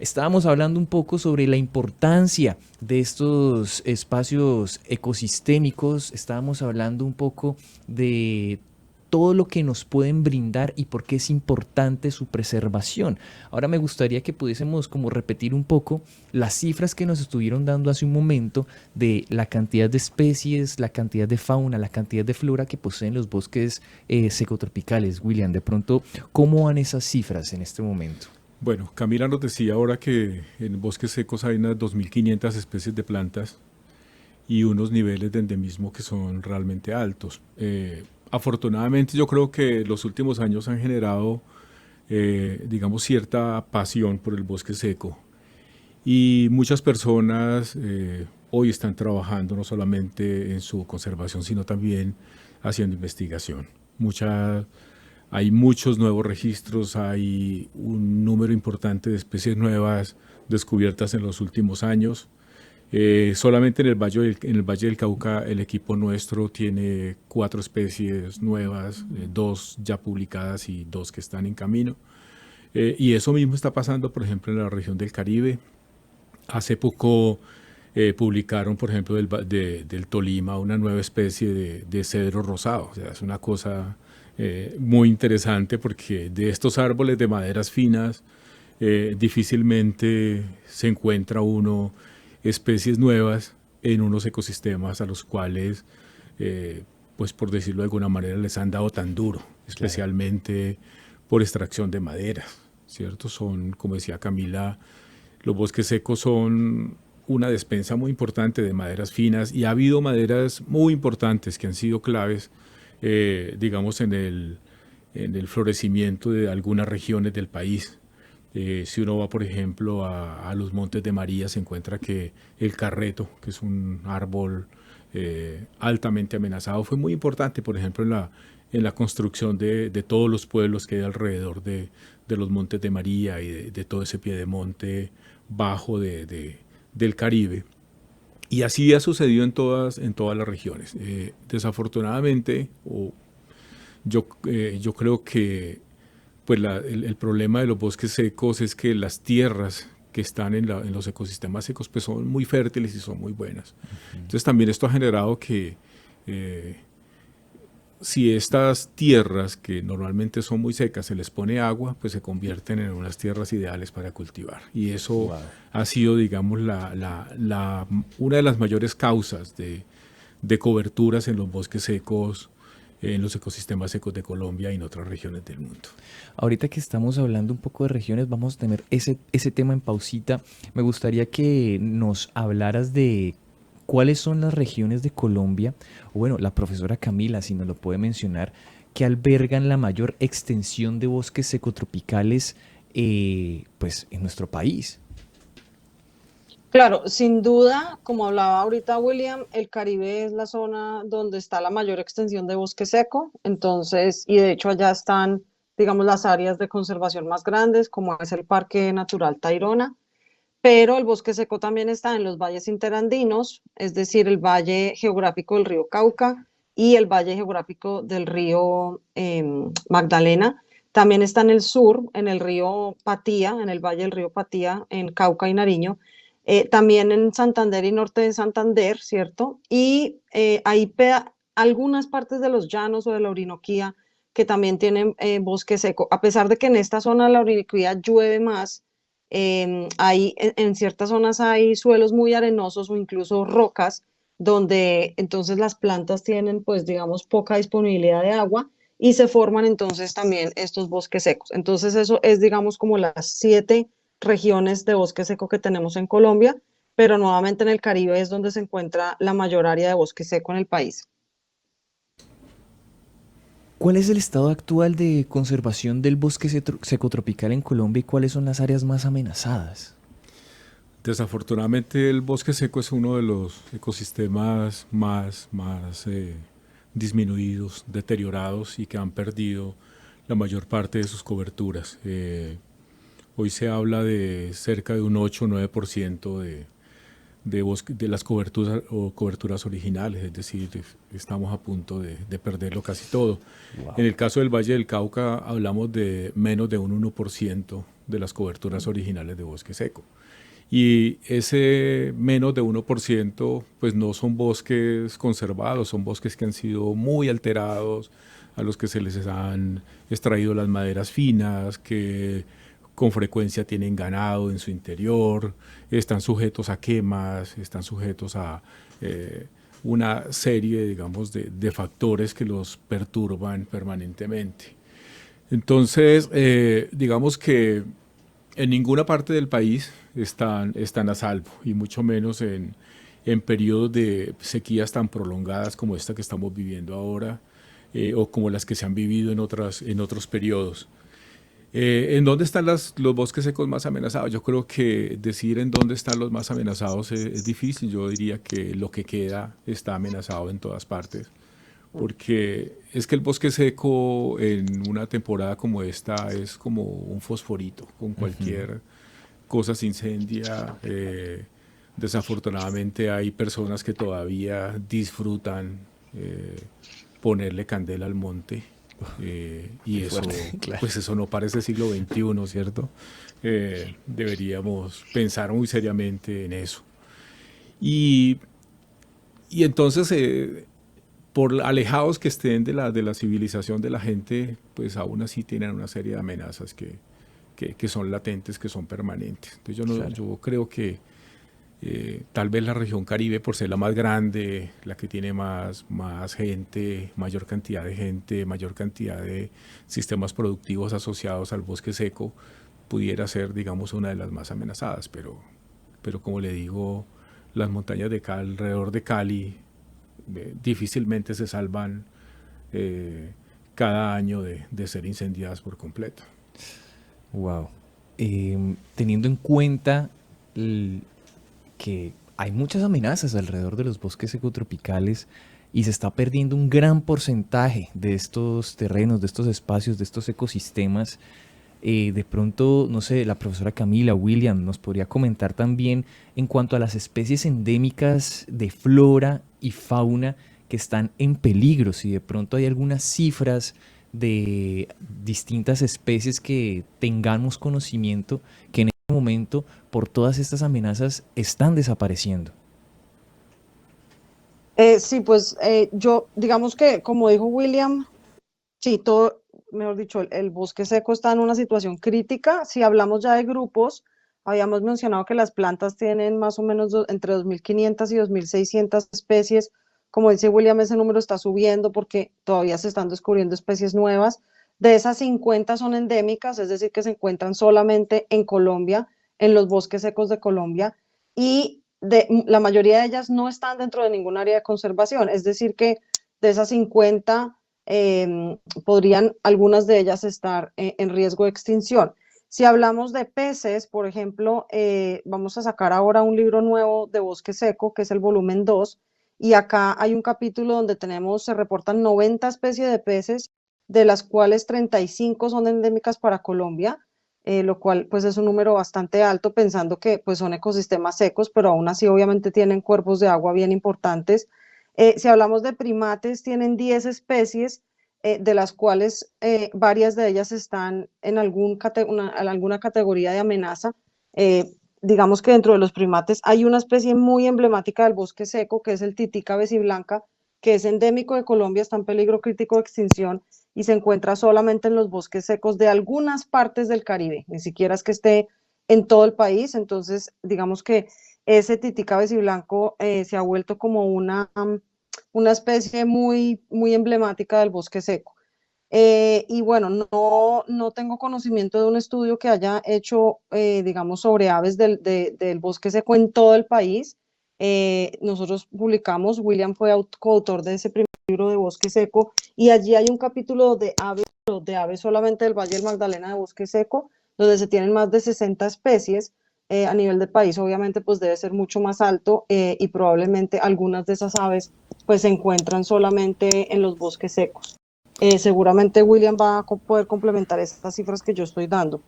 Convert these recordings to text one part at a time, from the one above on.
Estábamos hablando un poco sobre la importancia de estos espacios ecosistémicos, estábamos hablando un poco de todo lo que nos pueden brindar y por qué es importante su preservación. Ahora me gustaría que pudiésemos como repetir un poco las cifras que nos estuvieron dando hace un momento de la cantidad de especies, la cantidad de fauna, la cantidad de flora que poseen los bosques secotropicales. William, de pronto, ¿cómo van esas cifras en este momento? Bueno, Camila nos decía ahora que en bosques secos hay unas 2.500 especies de plantas y unos niveles de endemismo que son realmente altos. Afortunadamente yo creo que los últimos años han generado, digamos, cierta pasión por el bosque seco y muchas personas hoy están trabajando no solamente en su conservación, sino también haciendo investigación. Hay muchos nuevos registros, hay un número importante de especies nuevas descubiertas en los últimos años. Solamente en el Valle del Cauca el equipo nuestro tiene 4 especies nuevas, 2 ya publicadas y 2 que están en camino. Y eso mismo está pasando, por ejemplo, en la región del Caribe. Hace poco publicaron, por ejemplo, del Tolima una nueva especie de cedro rosado. O sea, es una cosa muy interesante porque de estos árboles de maderas finas difícilmente se encuentra uno especies nuevas en unos ecosistemas a los cuales, pues por decirlo de alguna manera, les han dado tan duro, Claro. especialmente por extracción de maderas, ¿cierto? Son, como decía Camila, los bosques secos son una despensa muy importante de maderas finas y ha habido maderas muy importantes que han sido claves, digamos, en el florecimiento de algunas regiones del país. Si uno va, por ejemplo, a los Montes de María, se encuentra que el carreto, que es un árbol altamente amenazado, fue muy importante, por ejemplo, en la construcción de todos los pueblos que hay alrededor de los Montes de María y de todo ese piedemonte bajo del Caribe. Y así ha sucedido en todas las regiones. Desafortunadamente, yo creo que pues el problema de los bosques secos es que las tierras que están en los ecosistemas secos pues son muy fértiles y son muy buenas. Ujú. Entonces también esto ha generado que eh, si estas tierras que normalmente son muy secas se les pone agua, pues se convierten en unas tierras ideales para cultivar. Y eso Wow. ha sido, digamos, una de las mayores causas de coberturas en los bosques secos, en los ecosistemas secos de Colombia y en otras regiones del mundo. Ahorita que estamos hablando un poco de regiones, vamos a tener ese tema en pausita. Me gustaría que nos hablaras de cuáles son las regiones de Colombia, o bueno, la profesora Camila, si nos lo puede mencionar, que albergan la mayor extensión de bosques secotropicales pues, en nuestro país. Claro, sin duda, como hablaba ahorita William, el Caribe es la zona donde está la mayor extensión de bosque seco, entonces, y de hecho allá están, digamos, las áreas de conservación más grandes, como es el Parque Natural Tayrona, pero el bosque seco también está en los valles interandinos, es decir, el valle geográfico del río Cauca y el valle geográfico del río Magdalena. También está en el sur, en el río Patía, en el valle del río Patía, en Cauca y Nariño. También en Santander y norte de Santander, ¿cierto? Y hay algunas partes de los llanos o de la Orinoquía que también tienen bosque seco. A pesar de que en esta zona de la Orinoquía llueve más, en ciertas zonas hay suelos muy arenosos o incluso rocas, donde entonces las plantas tienen, pues, digamos, poca disponibilidad de agua y se forman entonces también estos bosques secos. Entonces eso es, digamos, como las 7 regiones de bosque seco que tenemos en Colombia, pero nuevamente en el Caribe es donde se encuentra la mayor área de bosque seco en el país. ¿Cuál es el estado actual de conservación del bosque secotropical en Colombia y cuáles son las áreas más amenazadas? Desafortunadamente el bosque seco es uno de los ecosistemas más disminuidos, deteriorados y que han perdido la mayor parte de sus coberturas. Hoy se habla de cerca de un 8 o 9% de las coberturas o coberturas originales, es decir, estamos a punto de perderlo casi todo. Wow. En el caso del Valle del Cauca hablamos de menos de un 1% de las coberturas originales de bosque seco. Y ese menos de 1% pues no son bosques conservados, son bosques que han sido muy alterados, a los que se les han extraído las maderas finas, que con frecuencia tienen ganado en su interior, están sujetos a quemas, están sujetos a una serie, digamos, de factores que los perturban permanentemente. Entonces, digamos que en ninguna parte del país están a salvo, y mucho menos en periodos de sequías tan prolongadas como esta que estamos viviendo ahora, o como las que se han vivido en otros periodos. ¿En dónde están los bosques secos más amenazados? Yo creo que decir en dónde están los más amenazados es difícil. Yo diría que lo que queda está amenazado en todas partes, porque es que el bosque seco en una temporada como esta es como un fosforito, con cualquier cosa se incendia. Desafortunadamente hay personas que todavía disfrutan ponerle candela al monte, y eso, Claro. pues eso no parece siglo XXI, ¿cierto? Deberíamos pensar muy seriamente en eso. Y, y entonces, por alejados que estén de la civilización de la gente, pues aún así tienen una serie de amenazas que son latentes, que son permanentes. Entonces Claro. yo creo que tal vez la región Caribe, por ser la más grande, la que tiene más gente, mayor cantidad de gente, mayor cantidad de sistemas productivos asociados al bosque seco, pudiera ser, digamos, una de las más amenazadas. Pero como le digo, las montañas de alrededor de Cali difícilmente se salvan cada año de ser incendiadas por completo. Wow. Teniendo en cuenta que hay muchas amenazas alrededor de los bosques ecotropicales y se está perdiendo un gran porcentaje de estos terrenos, de estos espacios, de estos ecosistemas, de pronto, no sé, la profesora Camila, William, nos podría comentar también en cuanto a las especies endémicas de flora y fauna que están en peligro, si de pronto hay algunas cifras de distintas especies que tengamos conocimiento que en este momento, por todas estas amenazas, están desapareciendo. Sí, pues yo, digamos que, como dijo William, sí, todo, mejor dicho, el bosque seco está en una situación crítica. Si hablamos ya de grupos, habíamos mencionado que las plantas tienen más o menos entre 2.500 y 2.600 especies. Como dice William, ese número está subiendo porque todavía se están descubriendo especies nuevas. De esas 50 son endémicas, es decir, que se encuentran solamente en Colombia, en los bosques secos de Colombia, y la mayoría de ellas no están dentro de ningún área de conservación. Es decir, que de esas 50 podrían algunas de ellas estar en riesgo de extinción. Si hablamos de peces, por ejemplo, vamos a sacar ahora un libro nuevo de bosque seco, que es el volumen 2, y acá hay un capítulo donde se reportan 90 especies de peces, de las cuales 35 son endémicas para Colombia, lo cual pues es un número bastante alto, pensando que pues son ecosistemas secos, pero aún así obviamente tienen cuerpos de agua bien importantes. Si hablamos de primates, tienen 10 especies, de las cuales varias de ellas están en alguna categoría de amenaza. Digamos que dentro de los primates hay una especie muy emblemática del bosque seco, que es el titica besiblanca, que es endémico de Colombia, está en peligro crítico de extinción y se encuentra solamente en los bosques secos de algunas partes del Caribe, ni siquiera es que esté en todo el país. Entonces, digamos que ese titica besiblanco se ha vuelto como una especie muy, muy emblemática del bosque seco. Y bueno, no tengo conocimiento de un estudio que haya hecho, digamos, sobre aves del bosque seco en todo el país. Nosotros publicamos, William fue coautor de ese primer libro de bosque seco, y allí hay un capítulo de aves solamente del Valle del Magdalena de bosque seco, donde se tienen más de 60 especies. A nivel de país, obviamente, pues debe ser mucho más alto, y probablemente algunas de esas aves pues se encuentran solamente en los bosques secos. Seguramente William va a poder complementar estas cifras que yo estoy dando.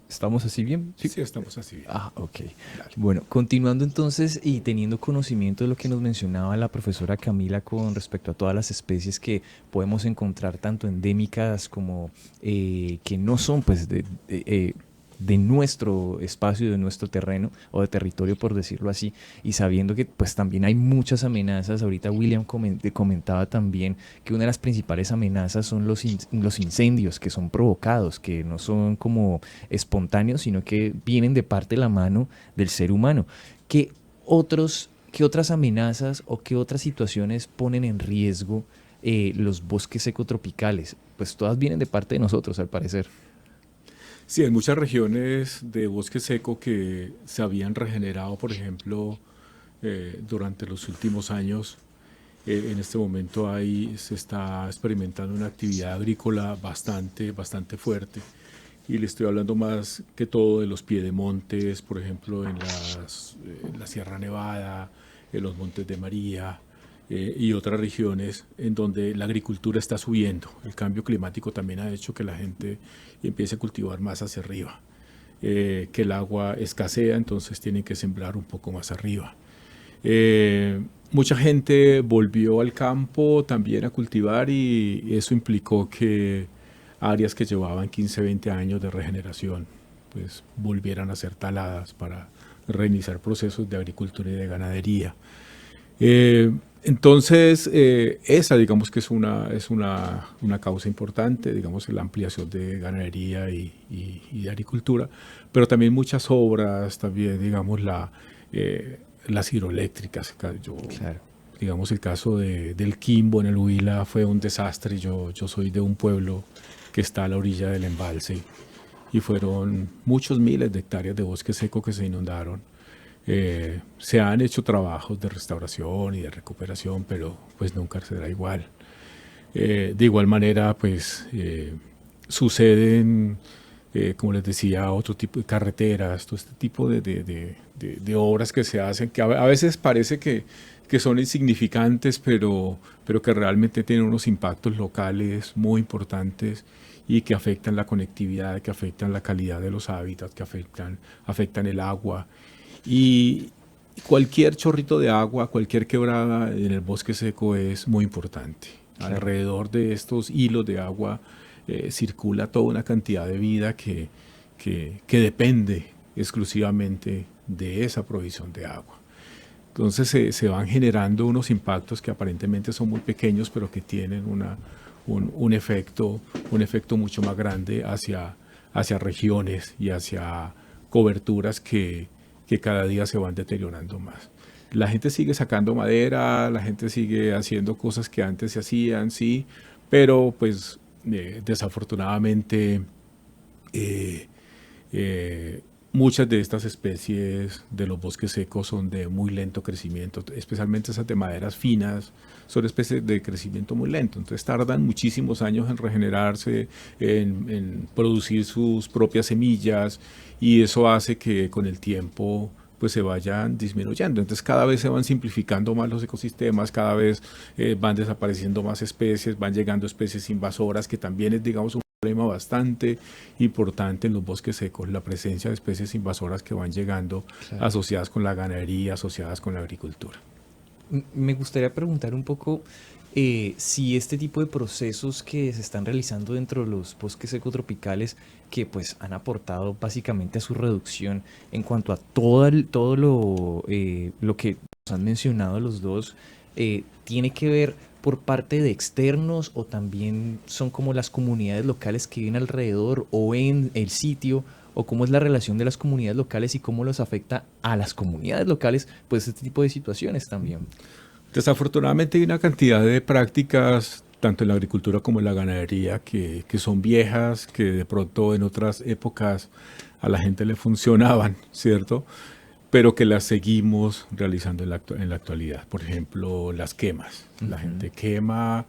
¿Estamos así bien? Sí, sí, estamos así bien. Ah, ok. Dale. Bueno, continuando entonces y teniendo conocimiento de lo que nos mencionaba la profesora Camila con respecto a todas las especies que podemos encontrar tanto endémicas como que no son pues de nuestro espacio, de nuestro terreno o de territorio por decirlo así, y sabiendo que pues también hay muchas amenazas. Ahorita William comentaba también que una de las principales amenazas son los incendios que son provocados, que no son como espontáneos, sino que vienen de parte de la mano del ser humano. ¿Qué qué otras amenazas o qué otras situaciones ponen en riesgo los bosques ecotropicales? Pues todas vienen de parte de nosotros, al parecer. Sí, hay muchas regiones de bosque seco que se habían regenerado, por ejemplo, durante los últimos años. En este momento se está experimentando una actividad agrícola bastante fuerte. Y le estoy hablando más que todo de los piedemontes, por ejemplo, en la Sierra Nevada, en los Montes de María, y otras regiones en donde la agricultura está subiendo. El cambio climático también ha hecho que la gente empiece a cultivar más hacia arriba, que el agua escasea, entonces tienen que sembrar un poco más arriba. Mucha gente volvió al campo también a cultivar y eso implicó que áreas que llevaban 15, 20 años de regeneración pues volvieran a ser taladas para reiniciar procesos de agricultura y de ganadería. Entonces, esa digamos que es una causa importante, digamos, la ampliación de ganadería y de agricultura, pero también muchas obras, también digamos las hidroeléctricas. Claro. Digamos el caso del Quimbo en el Huila fue un desastre. Yo soy de un pueblo que está a la orilla del embalse y fueron muchos miles de hectáreas de bosque seco que se inundaron. Se han hecho trabajos de restauración y de recuperación, pero pues nunca será igual. De igual manera, pues suceden, como les decía, otro tipo de carreteras, todo este tipo de obras que se hacen, que a veces parece que son insignificantes, pero que realmente tienen unos impactos locales muy importantes y que afectan la conectividad, que afectan la calidad de los hábitats, que afectan el agua. Y cualquier chorrito de agua, cualquier quebrada en el bosque seco es muy importante. Claro. Alrededor de estos hilos de agua circula toda una cantidad de vida que depende exclusivamente de esa provisión de agua. Entonces se van generando unos impactos que aparentemente son muy pequeños, pero que tienen un efecto mucho más grande hacia regiones y hacia coberturas que cada día se van deteriorando más. La gente sigue sacando madera, la gente sigue haciendo cosas que antes se hacían, sí, pero pues desafortunadamente muchas de estas especies de los bosques secos son de muy lento crecimiento, especialmente esas de maderas finas, son especies de crecimiento muy lento, entonces tardan muchísimos años en regenerarse, en producir sus propias semillas, y eso hace que con el tiempo pues se vayan disminuyendo. Entonces cada vez se van simplificando más los ecosistemas, cada vez van desapareciendo más especies, van llegando especies invasoras, que también es, digamos, un problema bastante importante en los bosques secos, la presencia de especies invasoras que van llegando, claro, asociadas con la ganadería, asociadas con la agricultura. Me gustaría preguntar un poco si este tipo de procesos que se están realizando dentro de los bosques ecotropicales, que pues han aportado básicamente a su reducción en cuanto a todo lo que nos han mencionado los dos, tiene que ver por parte de externos, o también son como las comunidades locales que viven alrededor o en el sitio, o cómo es la relación de las comunidades locales y cómo los afecta a las comunidades locales pues este tipo de situaciones también. Desafortunadamente hay una cantidad de prácticas, tanto en la agricultura como en la ganadería, que son viejas, que de pronto en otras épocas a la gente le funcionaban, ¿cierto? Pero que las seguimos realizando en la actualidad. Por ejemplo, las quemas. La gente quema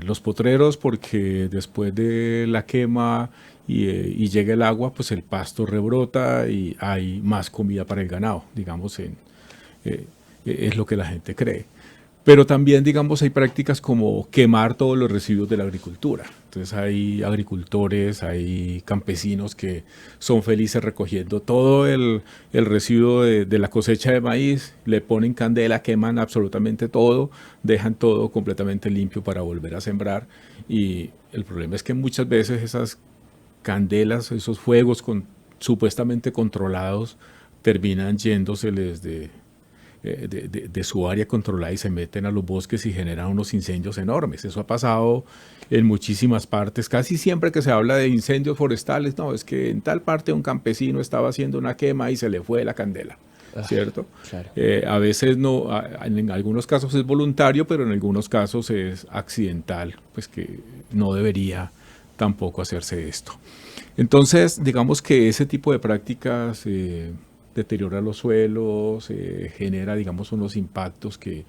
los potreros porque después de la quema y llega el agua, pues el pasto rebrota y hay más comida para el ganado, digamos, es lo que la gente cree. Pero también, digamos, hay prácticas como quemar todos los residuos de la agricultura. Entonces hay agricultores, hay campesinos que son felices recogiendo todo el residuo de la cosecha de maíz, le ponen candela, queman absolutamente todo, dejan todo completamente limpio para volver a sembrar. Y el problema es que muchas veces esas candelas, esos fuegos supuestamente controlados, terminan yéndoseles de su área controlada y se meten a los bosques y generan unos incendios enormes. Eso ha pasado en muchísimas partes. Casi siempre que se habla de incendios forestales, no, es que en tal parte un campesino estaba haciendo una quema y se le fue la candela, ¿cierto? Claro. A veces no, en algunos casos es voluntario, pero en algunos casos es accidental, pues que no debería tampoco hacerse esto. Entonces, digamos que ese tipo de prácticas deteriora los suelos, genera, digamos, unos impactos que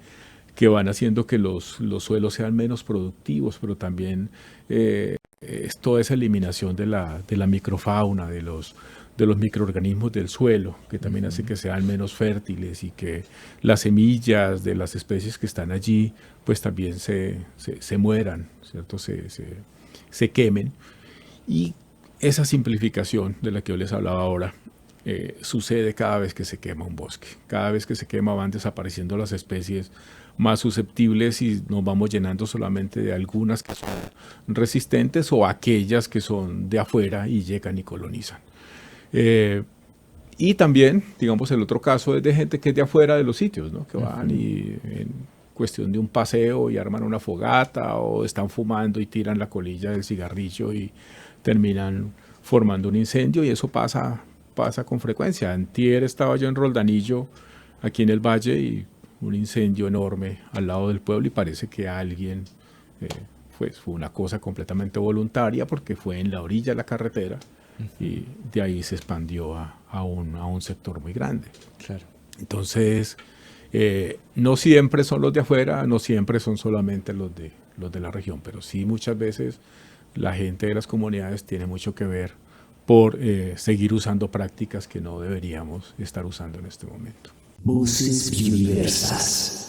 van haciendo que los suelos sean menos productivos, pero también es toda esa eliminación de la microfauna, de los microorganismos del suelo, que también hace que sean menos fértiles y que las semillas de las especies que están allí, pues también se mueran, ¿cierto? Se quemen. Y esa simplificación de la que yo les hablaba ahora, sucede cada vez que se quema un bosque. Cada vez que se quema van desapareciendo las especies más susceptibles y nos vamos llenando solamente de algunas que son resistentes o aquellas que son de afuera y llegan y colonizan. Y también, digamos, el otro caso es de gente que es de afuera de los sitios, ¿no? Que van y en cuestión de un paseo y arman una fogata o están fumando y tiran la colilla del cigarrillo y terminan formando un incendio, y eso pasa con frecuencia. Antier estaba yo en Roldanillo, aquí en el valle, y un incendio enorme al lado del pueblo, y parece que alguien, fue una cosa completamente voluntaria porque fue en la orilla de la carretera y de ahí se expandió a un sector muy grande. Claro. Entonces, no siempre son los de afuera, no siempre son solamente los de la región, pero sí muchas veces la gente de las comunidades tiene mucho que ver por seguir usando prácticas que no deberíamos estar usando en este momento. Voces biodiversas.